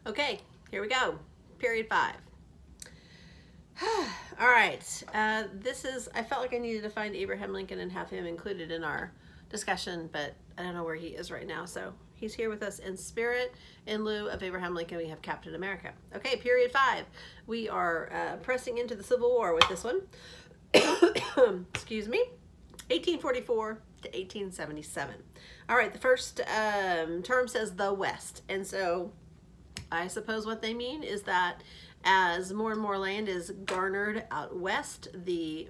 Okay, here we go. Period 5. All right, I felt like I needed to find Abraham Lincoln and have him included in our discussion, but I don't know where he is right now, so he's here with us in spirit. In lieu of Abraham Lincoln, we have Captain America. Okay, period 5. We are pressing into the Civil War with this one. Excuse me. 1844 to 1877. All right, the first term says the West, and so I suppose what they mean is that as more and more land is garnered out west, the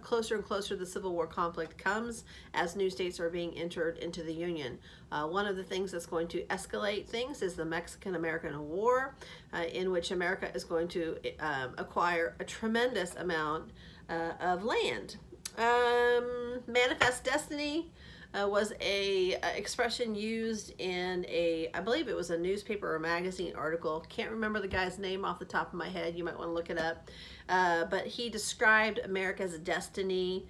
closer and closer the Civil War conflict comes as new states are being entered into the Union. One of the things that's going to escalate things is the Mexican-American War, in which America is going to acquire a tremendous amount of land. Manifest Destiny was a expression used in I believe it was a newspaper or magazine article. Can't remember the guy's name off the top of my head. You might want to look it up. But he described America's destiny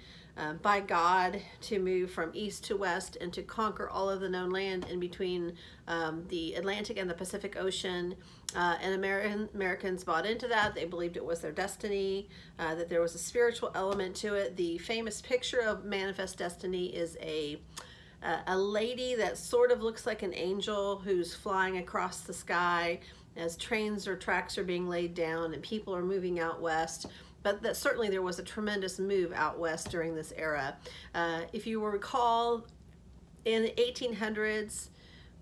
by God to move from east to west and to conquer all of the known land in between the Atlantic and the Pacific Ocean. And Americans bought into that. They believed it was their destiny, that there was a spiritual element to it. The famous picture of Manifest Destiny is a lady that sort of looks like an angel who's flying across the sky as trains or tracks are being laid down and people are moving out west. But that certainly there was a tremendous move out west during this era. If you will recall, in the 1800s,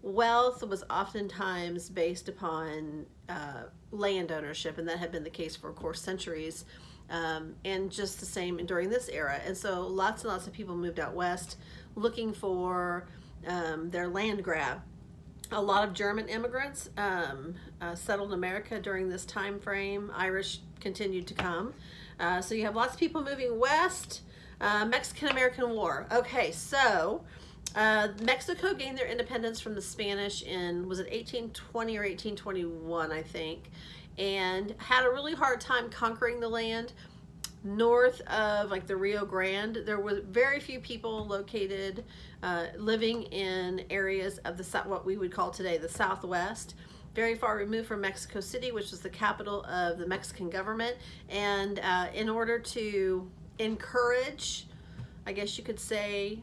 wealth was oftentimes based upon land ownership, and that had been the case for, of course, centuries, and just the same during this era. And so lots and lots of people moved out west looking for their land grab. A lot of German immigrants settled America during this time frame. Irish continued to come. So you have lots of people moving west. Mexican-American War. Okay, so Mexico gained their independence from the Spanish in, was it 1820 or 1821, I think, and had a really hard time conquering the land north of like the Rio Grande. There were very few people located living in areas of the what we would call today the Southwest, very far removed from Mexico City, which was the capital of the Mexican government. And in order to encourage, I guess you could say,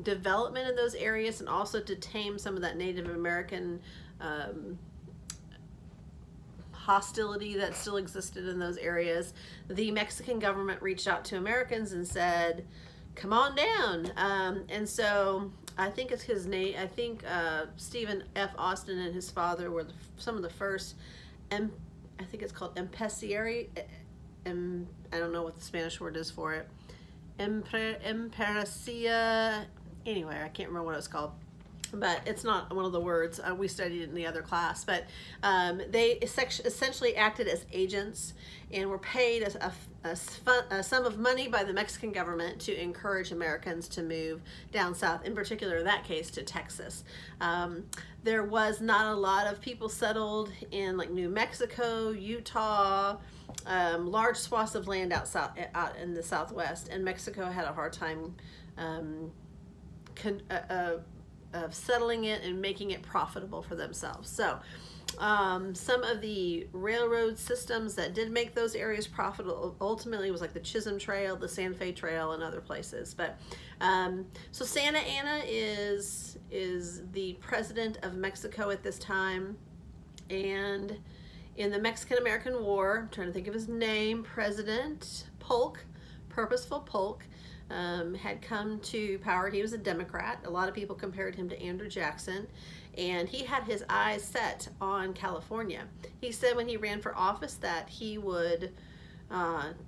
development in those areas, and also to tame some of that Native American hostility that still existed in those areas, the Mexican government reached out to Americans and said, come on down. And so I think it's his name, I think Stephen F. Austin and his father were some of the first, I think it's called empresari, I don't know what the Spanish word is for it, empresia, anyway, I can't remember what it was called. But it's not one of the words. We studied it in the other class. But they essentially acted as agents and were paid a sum of money by the Mexican government to encourage Americans to move down south, in particular in that case to Texas. There was not a lot of people settled in like New Mexico, Utah, large swaths of land out in the Southwest, and Mexico had a hard time of settling it and making it profitable for themselves. So some of the railroad systems that did make those areas profitable ultimately was like the Chisholm Trail, the Santa Fe Trail, and other places. But so Santa Anna is the president of Mexico at this time, and in the Mexican-American War, I'm trying to think of his name, President Polk, Purposeful Polk, had come to power. He was a Democrat. A lot of people compared him to Andrew Jackson, and he had his eyes set on California. He said when he ran for office that he would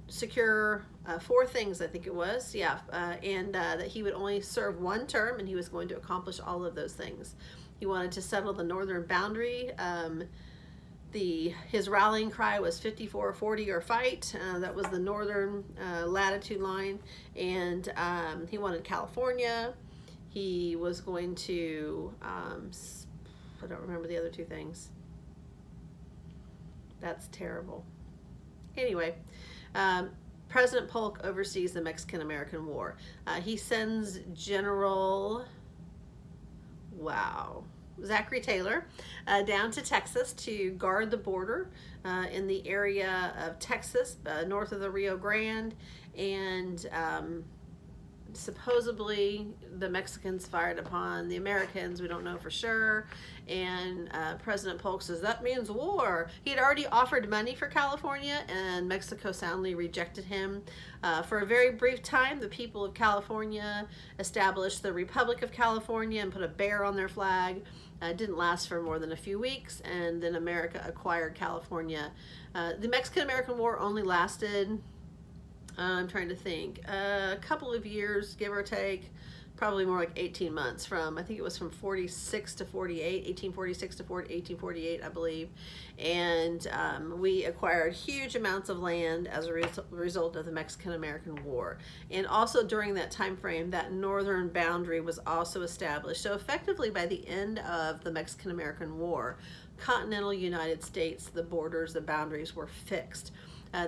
secure 4 things, I think it was, yeah, and that he would only serve 1 term, and he was going to accomplish all of those things. He wanted to settle the northern boundary. His rallying cry was 54, 40 or fight. That was the northern latitude line, and he wanted California. He was going to, I don't remember the other 2 things. That's terrible. Anyway, President Polk oversees the Mexican-American War. He sends General, wow, Zachary Taylor down to Texas to guard the border in the area of Texas, north of the Rio Grande, and supposedly the Mexicans fired upon the Americans. We don't know for sure. And President Polk says that means war. He had already offered money for California, and Mexico soundly rejected him. For a very brief time, the people of California established the Republic of California and put a bear on their flag. It didn't last for more than a few weeks, and then America acquired California. The Mexican-American War only lasted, I'm trying to think, a couple of years, give or take, probably more like 18 months. From, I think it was from 46 to 48, 1846 to 1848, I believe. And we acquired huge amounts of land as a result of the Mexican-American War. And also during that time frame, that northern boundary was also established. So effectively, by the end of the Mexican-American War, continental United States, the borders, the boundaries were fixed.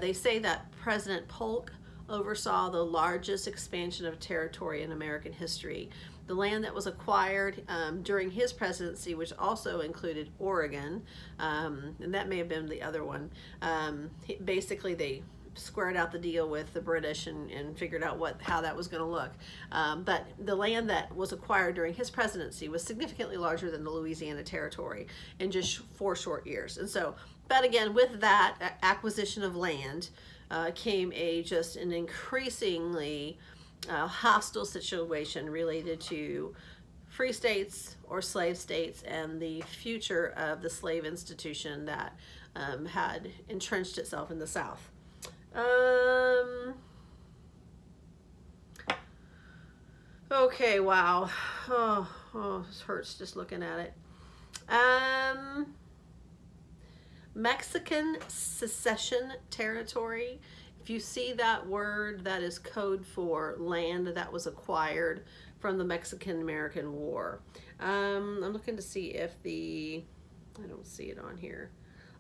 They say that President Polk oversaw the largest expansion of territory in American history. The land that was acquired during his presidency, which also included Oregon, and that may have been the other one, basically they squared out the deal with the British and figured out how that was going to look. But the land that was acquired during his presidency was significantly larger than the Louisiana Territory in just 4 short years. And so, but again, with that acquisition of land came just an increasingly hostile situation related to free states or slave states and the future of the slave institution that had entrenched itself in the South. Okay, wow. Oh, this hurts just looking at it. Mexican secession territory. If you see that word, that is code for land that was acquired from the Mexican-American War. I'm looking to see if I don't see it on here.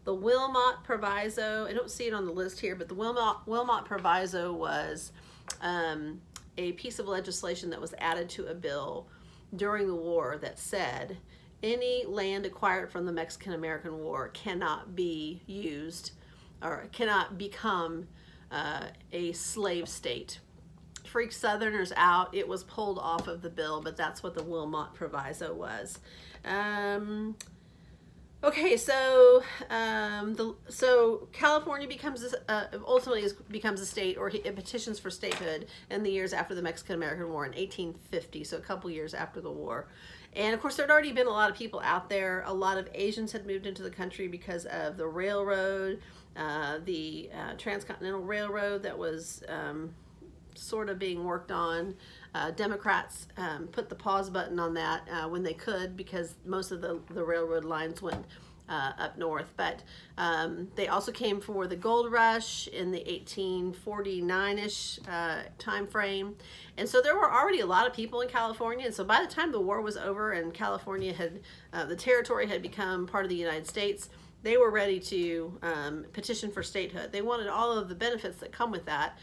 The Wilmot Proviso, I don't see it on the list here, but the Wilmot Proviso was a piece of legislation that was added to a bill during the war that said any land acquired from the Mexican-American War cannot be used or cannot become a slave state. Freaked Southerners out. It was pulled off of the bill, but that's what the Wilmot Proviso was. Okay, so California becomes ultimately becomes a state, or it petitions for statehood in the years after the Mexican-American War in 1850, so a couple years after the war. And of course, there had already been a lot of people out there. A lot of Asians had moved into the country because of the railroad, the transcontinental railroad that was sort of being worked on. Democrats put the pause button on that when they could, because most of the railroad lines went up north. But they also came for the gold rush in the 1849-ish time frame. And so there were already a lot of people in California. And so by the time the war was over and California had, the territory had become part of the United States, they were ready to petition for statehood. They wanted all of the benefits that come with that,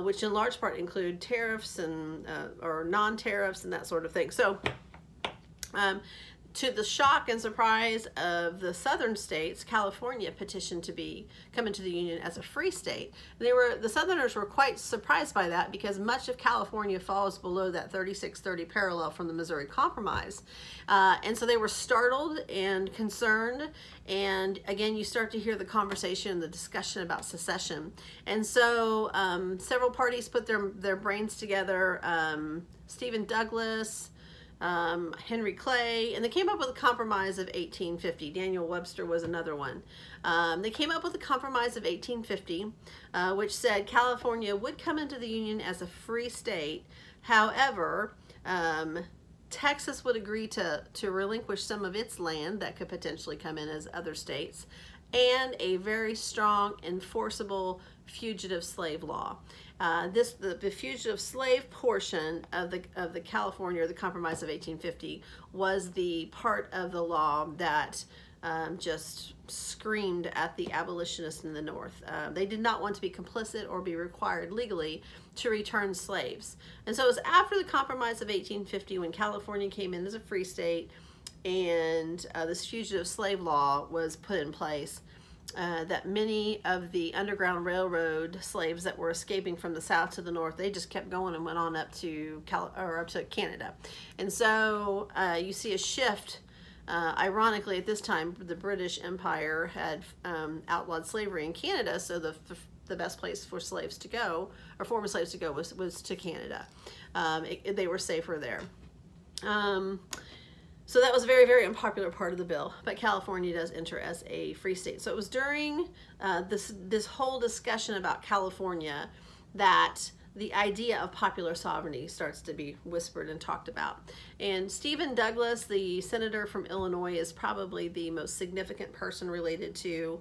which in large part include tariffs and or non-tariffs and that sort of thing. So to the shock and surprise of the southern states, California petitioned to come into the Union as a free state. The Southerners were quite surprised by that, because much of California falls below that 3630 parallel from the Missouri Compromise. And so they were startled and concerned. And again, you start to hear the conversation, the discussion about secession. And so several parties put their brains together. Stephen Douglas, Henry Clay, and they came up with a compromise of 1850. Daniel Webster was another one. They came up with a compromise of 1850, which said California would come into the Union as a free state. However, Texas would agree to relinquish some of its land that could potentially come in as other states, and a very strong, enforceable fugitive slave law. The fugitive slave portion of the California, or the Compromise of 1850, was the part of the law that just screamed at the abolitionists in the North. They did not want to be complicit or be required legally to return slaves. And so it was after the Compromise of 1850 when California came in as a free state. and this fugitive slave law was put in place, that many of the Underground Railroad slaves that were escaping from the South to the North, they just kept going and went on up to Canada. And so you see a shift. Ironically, at this time, the British Empire had outlawed slavery in Canada, so the best place for slaves to go, or former slaves to go, was to Canada. They were safer there. So that was a very, very unpopular part of the bill, but California does enter as a free state. So it was during this whole discussion about California that the idea of popular sovereignty starts to be whispered and talked about. And Stephen Douglas, the senator from Illinois, is probably the most significant person related to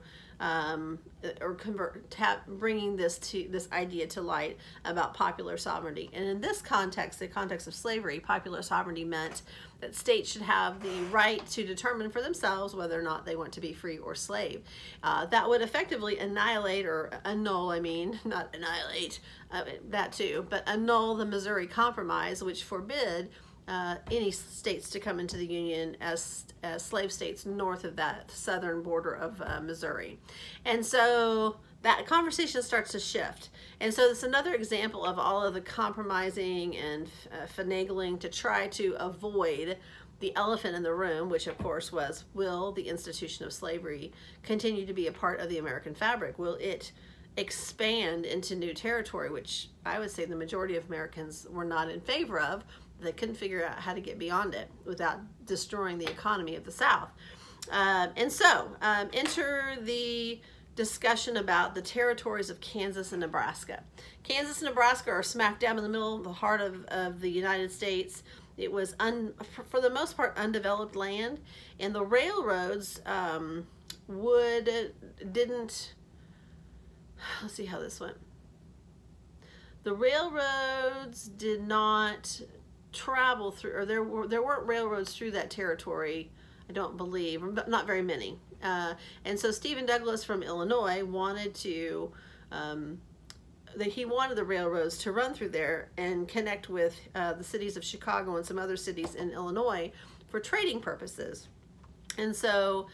bringing this idea to light about popular sovereignty. And in this context, the context of slavery, popular sovereignty meant that states should have the right to determine for themselves whether or not they want to be free or slave. That would effectively annihilate, or annul, not annihilate, that too, but annul the Missouri Compromise, which forbid any states to come into the Union as slave states north of that southern border of Missouri. And so that conversation starts to shift. And so it's another example of all of the compromising and finagling to try to avoid the elephant in the room, which of course was, will the institution of slavery continue to be a part of the American fabric? Will it expand into new territory, which I would say the majority of Americans were not in favor of? They couldn't figure out how to get beyond it without destroying the economy of the South. And so enter the discussion about the territories of Kansas and Nebraska. Kansas and Nebraska are smack dab in the middle, the heart of the United States. It was, for the most part, undeveloped land, and the railroads let's see how this went. The railroads did not travel through, or there weren't railroads through that territory, I don't believe, but not very many. And so Stephen Douglas from Illinois wanted to, he wanted the railroads to run through there and connect with the cities of Chicago and some other cities in Illinois for trading purposes. And so,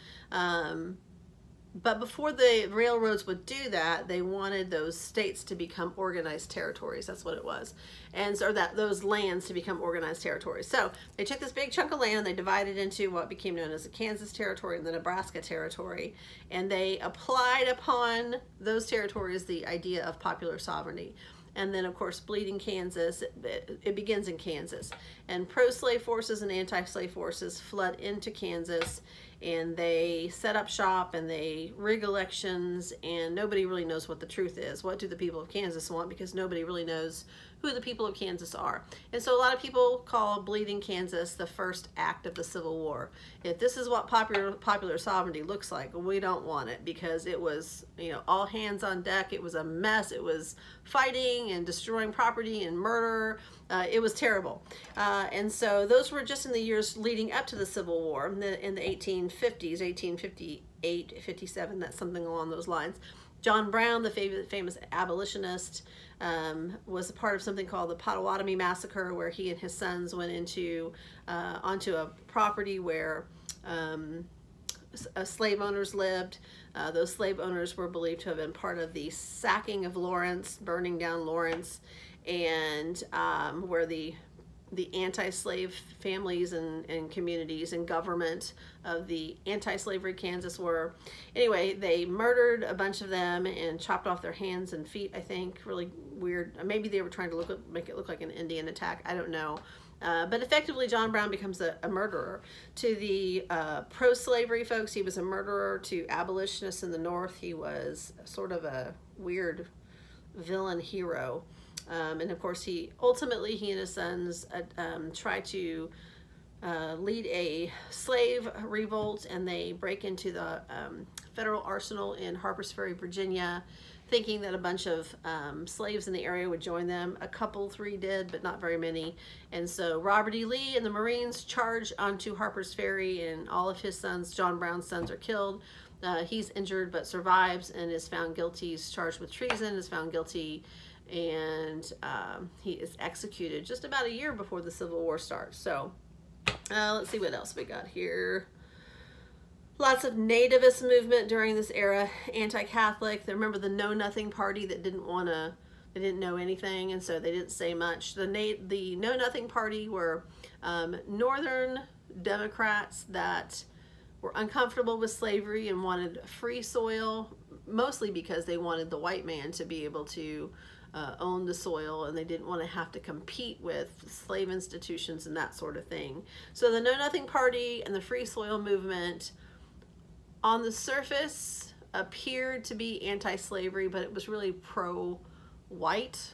but before the railroads would do that, they wanted those states to become organized territories. That's what it was. And so those lands to become organized territories. So they took this big chunk of land and they divided into what became known as the Kansas Territory and the Nebraska Territory. And they applied upon those territories the idea of popular sovereignty. And then, of course, Bleeding Kansas, it begins in Kansas. And pro-slave forces and anti-slave forces flood into Kansas, and they set up shop and they rig elections, and nobody really knows what the truth is. What do the people of Kansas want? Because nobody really knows who the people of Kansas are. And so a lot of people call Bleeding Kansas the first act of the Civil War. If this is what popular sovereignty looks like, we don't want it, because it was, all hands on deck. It was a mess. It was fighting and destroying property and murder. It was terrible. And so those were just in the years leading up to the Civil War in the 1850s, 1858, 57, that's something along those lines. John Brown, the famous abolitionist, was a part of something called the Potawatomi Massacre, where he and his sons went onto a property where slave owners lived. Those slave owners were believed to have been part of the sacking of Lawrence, burning down Lawrence, and where the anti-slave families and communities and government of the anti-slavery Kansas were. Anyway, they murdered a bunch of them and chopped off their hands and feet, I think. Really weird. Maybe they were trying to make it look like an Indian attack. I don't know. But effectively, John Brown becomes a murderer. To the pro-slavery folks, he was a murderer. To abolitionists in the North, he was sort of a weird villain hero. And of course, he and his sons try to lead a slave revolt, and they break into the federal arsenal in Harpers Ferry, Virginia, thinking that a bunch of slaves in the area would join them. Three did, but not very many. And so Robert E. Lee and the Marines charge onto Harpers Ferry, and all of his sons, John Brown's sons, are killed. He's injured but survives and is found guilty. He's charged with treason, is found guilty, and he is executed just about a year before the Civil War starts. So Let's see what else we got here. Lots of nativist movement during this era, anti-Catholic. Remember the Know Nothing Party that didn't want to, they didn't know anything, and so they didn't say much. The Know Nothing Party were Northern Democrats that were uncomfortable with slavery and wanted free soil, mostly because they wanted the white man to be able to own the soil, and they didn't want to have to compete with slave institutions and that sort of thing. So the Know Nothing Party and the Free Soil Movement on the surface appeared to be anti-slavery, but it was really pro-white,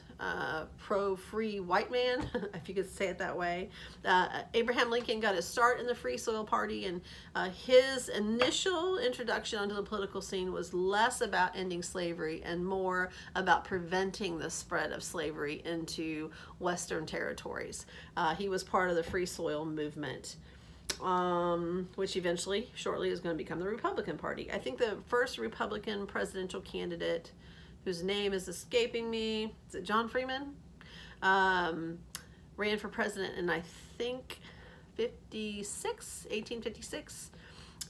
pro-free white man, if you could say it that way. Abraham Lincoln got his start in the Free Soil Party, and his initial introduction onto the political scene was less about ending slavery and more about preventing the spread of slavery into Western territories. He was part of the Free Soil movement, which eventually, shortly, is going to become the Republican Party. I think the first Republican presidential candidate, whose name is escaping me, is it John Freeman? Ran for president in, I think, 1856,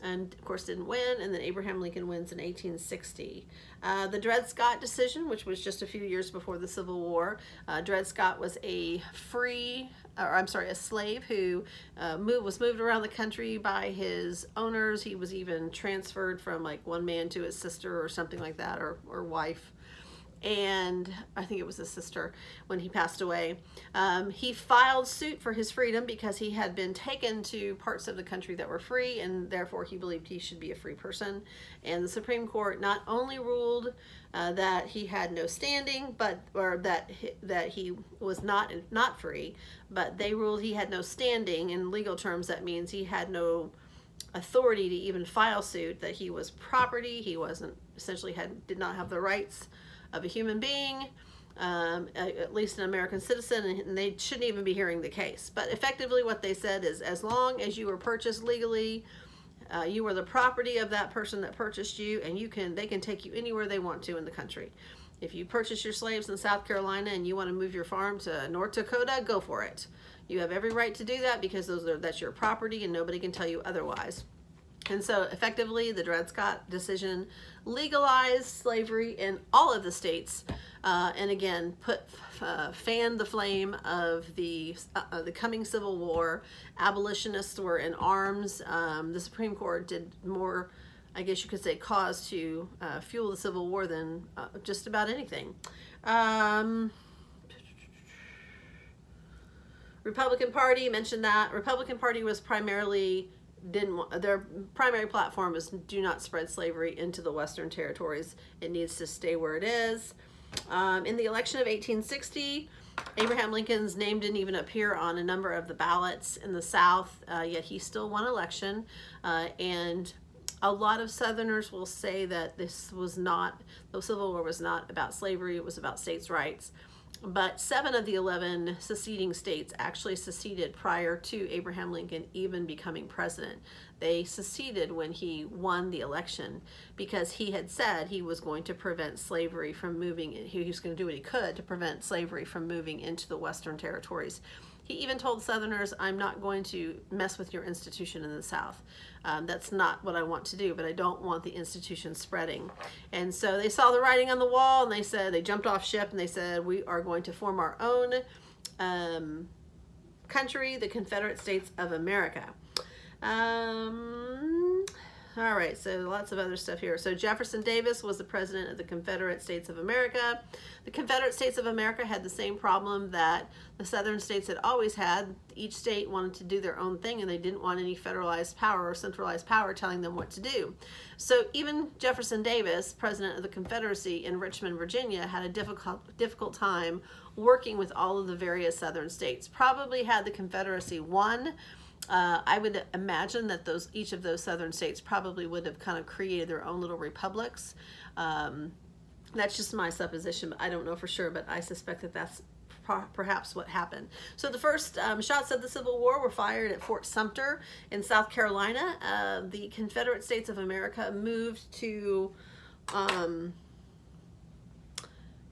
and of course didn't win, and then Abraham Lincoln wins in 1860. The Dred Scott decision, which was just a few years before the Civil War. Dred Scott was a slave who was moved around the country by his owners. He was even transferred from like one man to his sister or something like that, or wife. And I think it was his sister when he passed away. He filed suit for his freedom because he had been taken to parts of the country that were free, and therefore he believed he should be a free person. And the Supreme Court not only ruled that he had no standing, or that he was not free, but they ruled he had no standing. In legal terms, that means he had no authority to even file suit, that he was property. He wasn't, essentially did not have the rights of a human being, at least an American citizen, and they shouldn't even be hearing the case. But effectively what they said is, as long as you were purchased legally, you were the property of that person that purchased you, and they can take you anywhere they want to in the country. If you purchase your slaves in South Carolina and you want to move your farm to North Dakota, go for it. You have every right to do that because that's your property, and nobody can tell you otherwise. And so effectively the Dred Scott decision legalized slavery in all of the states, and again fanned the flame of the coming Civil War. Abolitionists were in arms. The Supreme Court did more, I guess you could say, cause to fuel the Civil War than just about anything. Republican Party, mentioned that. Republican Party was primarily their primary platform is do not spread slavery into the Western territories. It needs to stay where it is. In the election of 1860, Abraham Lincoln's name didn't even appear on a number of the ballots in the South, yet he still won election. And a lot of Southerners will say that the Civil War was not about slavery, it was about states' rights. But 7 of the 11 seceding states actually seceded prior to Abraham Lincoln even becoming president. They seceded when he won the election because he had said he was going to prevent slavery from moving. He was going to do what he could to prevent slavery from moving into the Western territories. He even told Southerners, I'm not going to mess with your institution in the South. That's not what I want to do, but I don't want the institution spreading. And so they saw the writing on the wall, and they jumped off ship, and they said, we are going to form our own country, the Confederate States of America. All right, so lots of other stuff here. So Jefferson Davis was the president of the Confederate States of America. The Confederate States of America had the same problem that the Southern states had always had. Each state wanted to do their own thing, and they didn't want any federalized power or centralized power telling them what to do. So even Jefferson Davis, president of the Confederacy in Richmond, Virginia, had a difficult time working with all of the various Southern states. Probably had the Confederacy won, I would imagine that each of those Southern states probably would have kind of created their own little republics. That's just my supposition, but I don't know for sure, but I suspect that that's perhaps what happened. So the first shots of the Civil War were fired at Fort Sumter in South Carolina. The Confederate States of America moved to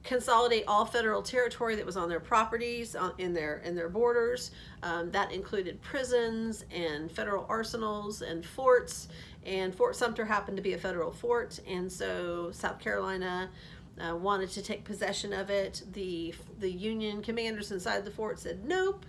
consolidate all federal territory that was on their properties, in their borders. That included prisons and federal arsenals and forts, and Fort Sumter happened to be a federal fort, and so South Carolina wanted to take possession of it. The Union commanders inside the fort said nope,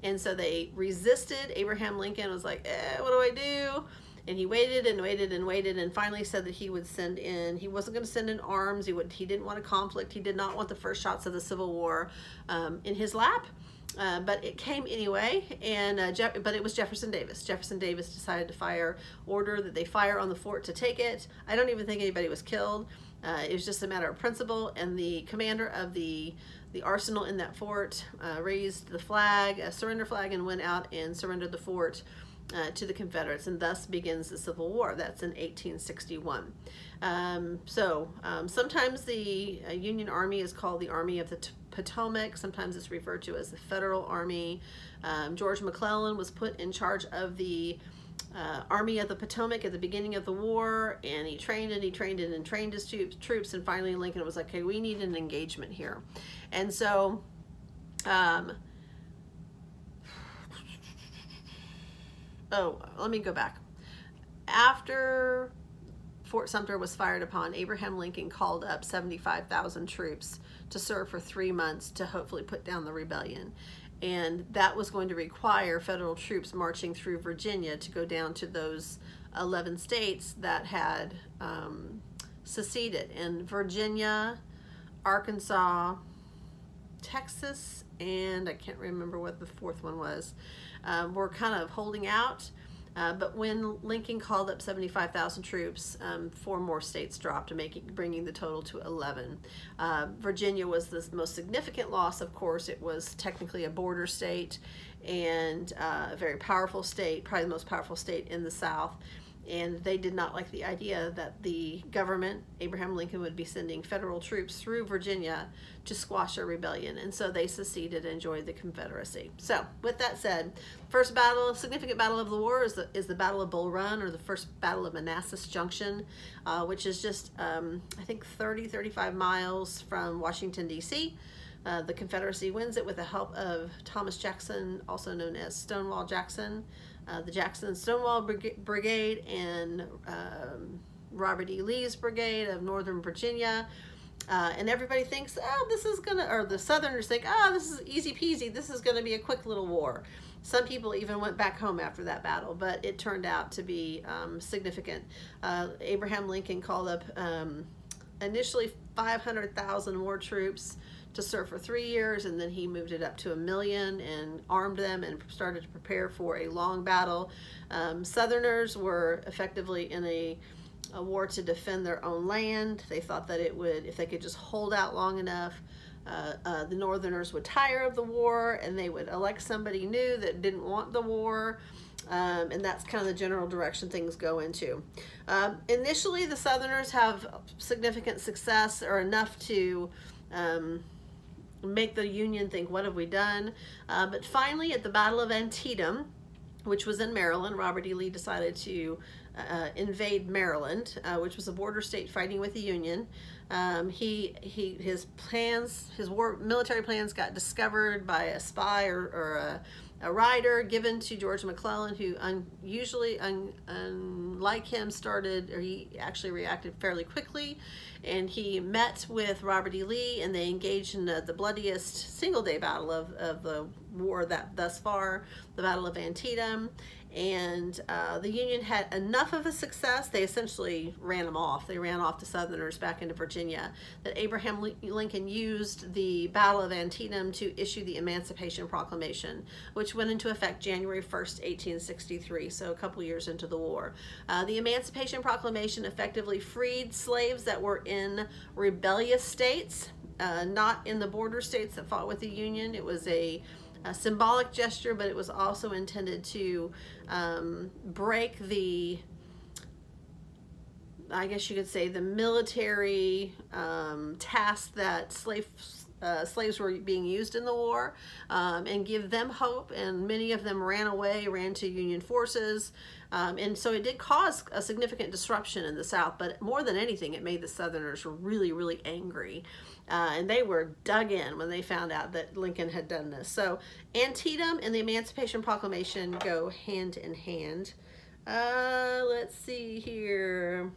and so they resisted. Abraham Lincoln was like, what do I do? And he waited and waited and waited, and finally said that he would send in, he wasn't going to send in arms, he didn't want a conflict, he did not want the first shots of the Civil War in his lap, but it came anyway, and but it was Jefferson Davis. Jefferson Davis decided to order that they fire on the fort to take it. I don't even think anybody was killed. It was just a matter of principle, and the commander of the arsenal in that fort raised the flag, a surrender flag, and went out and surrendered the fort to the Confederates, and thus begins the Civil War. That's in 1861. Sometimes the Union Army is called the Army of the Potomac. Sometimes it's referred to as the Federal Army. George McClellan was put in charge of the Army of the Potomac at the beginning of the war, and he trained his troops, and finally Lincoln was like, okay, we need an engagement here. And so let me go back. After Fort Sumter was fired upon, Abraham Lincoln called up 75,000 troops to serve for 3 months to hopefully put down the rebellion. And that was going to require federal troops marching through Virginia to go down to those 11 states that had seceded. And Virginia, Arkansas, Texas, and I can't remember what the fourth one was, were kind of holding out. But when Lincoln called up 75,000 troops, 4 more states dropped, bringing the total to 11. Virginia was the most significant loss, of course. It was technically a border state and a very powerful state, probably the most powerful state in the South. And they did not like the idea that the government, Abraham Lincoln, would be sending federal troops through Virginia to squash a rebellion. And so they seceded and joined the Confederacy. So with that said, first significant battle of the war is the Battle of Bull Run, or the first Battle of Manassas Junction, which is just, I think, 35 miles from Washington, D.C. The Confederacy wins it with the help of Thomas Jackson, also known as Stonewall Jackson, the Jackson Stonewall Brigade, and Robert E. Lee's brigade of Northern Virginia. And everybody thinks, oh, this is gonna, or the Southerners think, oh, this is easy peasy, this is gonna be a quick little war. Some people even went back home after that battle, but it turned out to be significant. Abraham Lincoln called up initially 500,000 more troops to serve for 3 years, and then he moved it up to 1 million and armed them and started to prepare for a long battle. Southerners were effectively in a war to defend their own land. They thought that it would, if they could just hold out long enough, the Northerners would tire of the war and they would elect somebody new that didn't want the war. And that's kind of the general direction things go into. Initially, the Southerners have significant success, or enough to make the Union think, what have we done? But finally, at the Battle of Antietam, which was in Maryland, Robert E. Lee decided to invade Maryland, which was a border state fighting with the Union. His military plans got discovered by a spy or a rider given to George McClellan, who unlike him, he actually reacted fairly quickly, and he met with Robert E. Lee, and they engaged in the bloodiest single-day battle of the war thus far, the Battle of Antietam. And the Union had enough of a success, they essentially ran them off. They ran off the Southerners back into Virginia, that Abraham Lincoln used the Battle of Antietam to issue the Emancipation Proclamation, which went into effect January 1st, 1863, so a couple years into the war. The Emancipation Proclamation effectively freed slaves that were in rebellious states, not in the border states that fought with the Union. It was a symbolic gesture, but it was also intended to break the, I guess you could say, the military task that slave slaves were being used in the war, and give them hope. And many of them ran away, ran to Union forces. And so it did cause a significant disruption in the South, but more than anything, it made the Southerners really, really angry. And they were dug in when they found out that Lincoln had done this. So Antietam and the Emancipation Proclamation go hand in hand. Let's see here.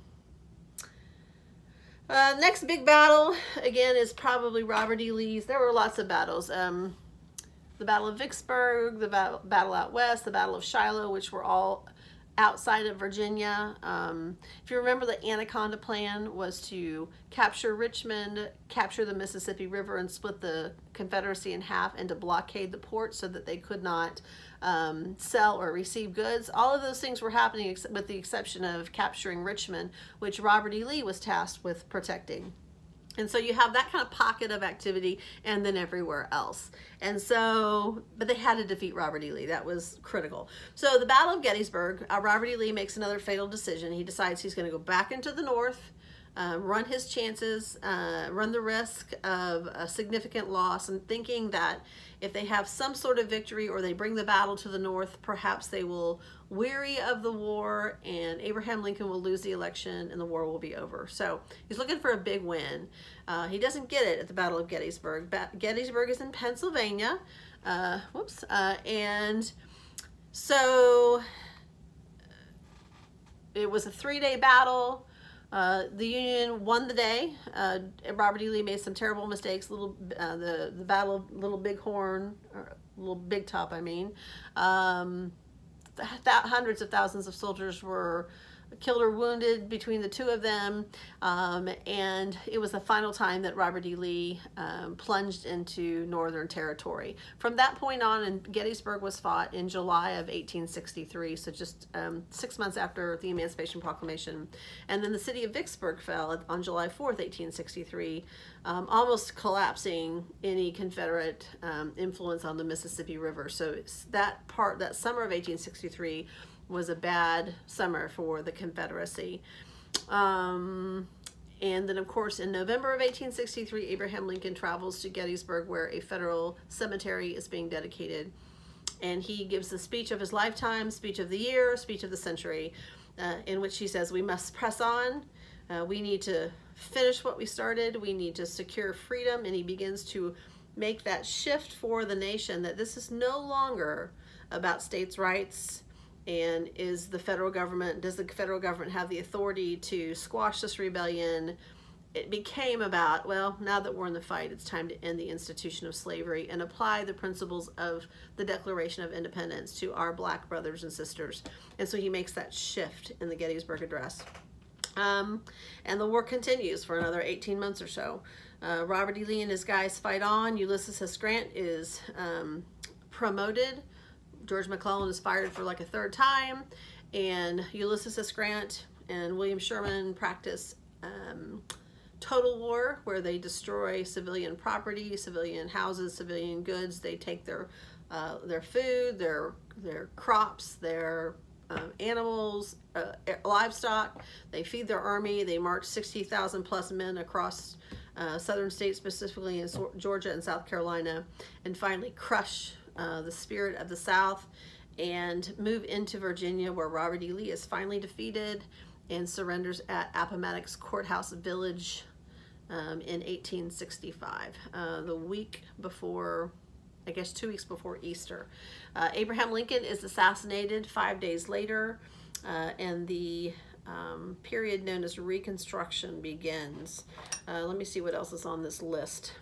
Next big battle, again, is probably Robert E. Lee's. There were lots of battles. The Battle of Vicksburg, the battle out west, the Battle of Shiloh, which were all outside of Virginia. If you remember, the Anaconda Plan was to capture Richmond, capture the Mississippi River, and split the Confederacy in half, and to blockade the port so that they could not sell or receive goods. All of those things were happening with the exception of capturing Richmond, which Robert E. Lee was tasked with protecting. And so you have that kind of pocket of activity, and then everywhere else. And so, but they had to defeat Robert E. Lee. That was critical. So the Battle of Gettysburg, Robert E. Lee makes another fatal decision. He decides he's going to go back into the North, run his chances, run the risk of a significant loss, and thinking that if they have some sort of victory or they bring the battle to the North, perhaps they will weary of the war and Abraham Lincoln will lose the election and the war will be over. So he's looking for a big win. He doesn't get it at the Battle of Gettysburg. Gettysburg is in Pennsylvania. And so it was a 3-day battle. The Union won the day. Robert E. Lee made some terrible mistakes. The Battle of Little Bighorn, or Little Big Top, I mean. Hundreds of thousands of soldiers were killed or wounded between the two of them, and it was the final time that Robert E. Lee plunged into Northern territory. From that point on, and Gettysburg was fought in July of 1863, so just 6 months after the Emancipation Proclamation. And then the city of Vicksburg fell on July 4th, 1863, almost collapsing any Confederate influence on the Mississippi River. So that summer of 1863 was a bad summer for the Confederacy. And then, of course, in November of 1863, Abraham Lincoln travels to Gettysburg, where a federal cemetery is being dedicated. And he gives the speech of his lifetime, speech of the year, speech of the century, in which he says, we must press on. We need to finish what we started. We need to secure freedom. And he begins to make that shift for the nation, that this is no longer about states' rights. And does the federal government have the authority to squash this rebellion? It became about, well, now that we're in the fight, it's time to end the institution of slavery and apply the principles of the Declaration of Independence to our black brothers and sisters. And so he makes that shift in the Gettysburg Address. And the war continues for another 18 months or so. Robert E. Lee and his guys fight on. Ulysses S. Grant is promoted. George McClellan is fired for like a 3rd time, and Ulysses S. Grant and William Sherman practice total war, where they destroy civilian property, civilian houses, civilian goods. They take their food, their crops, their animals, livestock. They feed their army. They march 60,000 plus men across southern states, specifically in Georgia and South Carolina, and finally crush the spirit of the South and move into Virginia, where Robert E. Lee is finally defeated and surrenders at Appomattox Courthouse Village in 1865, the week before, I guess 2 weeks before Easter. Abraham Lincoln is assassinated 5 days later, and the period known as Reconstruction begins. Let me see what else is on this list.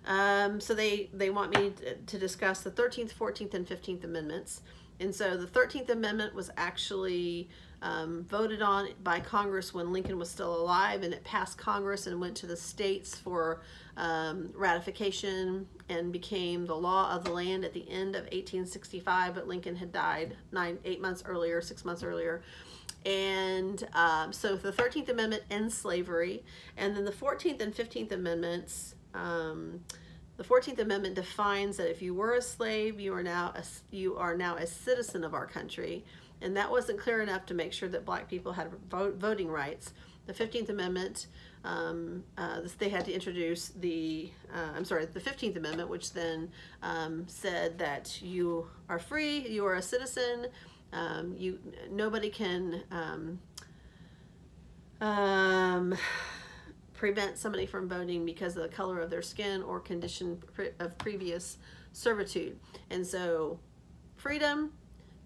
So they want me to discuss the 13th, 14th, and 15th Amendments. And so the 13th Amendment was actually voted on by Congress when Lincoln was still alive, and it passed Congress and went to the states for ratification and became the law of the land at the end of 1865, but Lincoln had died 6 months earlier. And so the 13th Amendment ends slavery, and then the 14th and 15th Amendments, the 14th Amendment defines that if you were a slave, you are now a citizen of our country, and that wasn't clear enough to make sure that black people had voting rights. The 15th Amendment they had to introduce the 15th Amendment, which then said that you are free, you are a citizen, nobody can prevent somebody from voting because of the color of their skin or condition of previous servitude. And so freedom,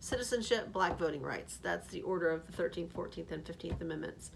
citizenship, black voting rights. That's the order of the 13th, 14th, and 15th Amendments.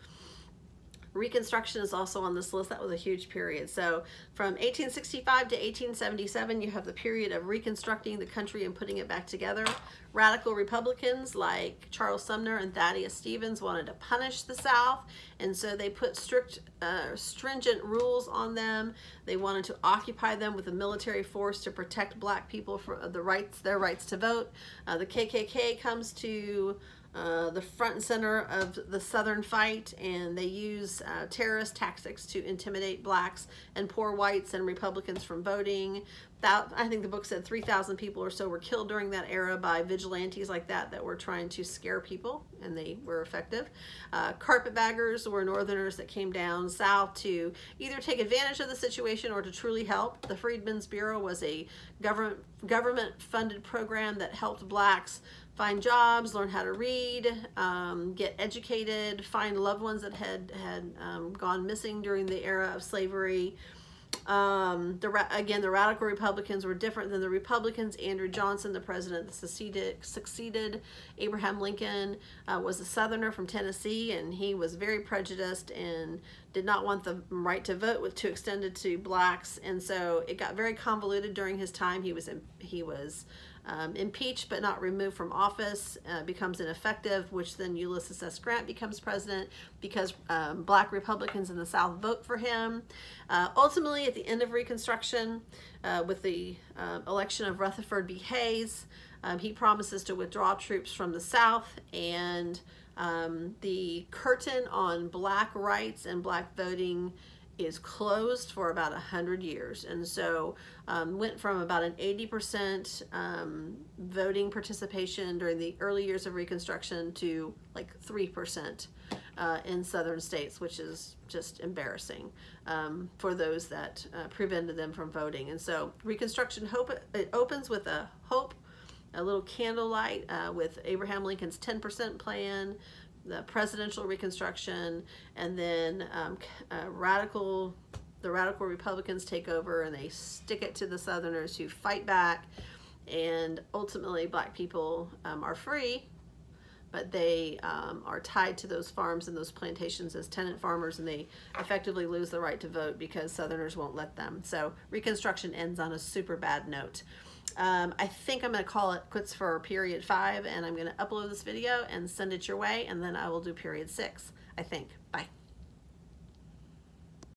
Reconstruction is also on this list. That was a huge period. So from 1865 to 1877, you have the period of reconstructing the country and putting it back together. Radical Republicans like Charles Sumner and Thaddeus Stevens wanted to punish the South, and so they put stringent rules on them. They wanted to occupy them with a military force to protect black people for their rights to vote. The KKK comes to the front and center of the Southern fight, and they use terrorist tactics to intimidate blacks and poor whites and Republicans from voting. I think the book said 3,000 people or so were killed during that era by vigilantes like that were trying to scare people, and they were effective. Carpetbaggers were Northerners that came down south to either take advantage of the situation or to truly help. The Freedmen's Bureau was a government-funded program that helped blacks find jobs, learn how to read, get educated, find loved ones that had gone missing during the era of slavery. Again, the Radical Republicans were different than the Republicans. Andrew Johnson, the president that succeeded Abraham Lincoln, was a Southerner from Tennessee, and he was very prejudiced and did not want the right to vote to extend it to blacks, and so it got very convoluted during his time. He was impeached but not removed from office, becomes ineffective, which then Ulysses S. Grant becomes president because black Republicans in the South vote for him. Ultimately, at the end of Reconstruction, with the election of Rutherford B. Hayes, he promises to withdraw troops from the South, and the curtain on black rights and black voting is closed for about 100 years. And so went from about an 80% voting participation during the early years of Reconstruction to like 3% in southern states, which is just embarrassing for those that prevented them from voting. And so Reconstruction it opens with a hope, a little candlelight with Abraham Lincoln's 10% plan, the presidential Reconstruction, and then the radical Republicans take over, and they stick it to the Southerners who fight back, and ultimately black people are free, but they are tied to those farms and those plantations as tenant farmers, and they effectively lose the right to vote because Southerners won't let them. So Reconstruction ends on a super bad note. I think I'm going to call it quits for period 5, and I'm going to upload this video and send it your way, and then I will do period 6, I think. Bye.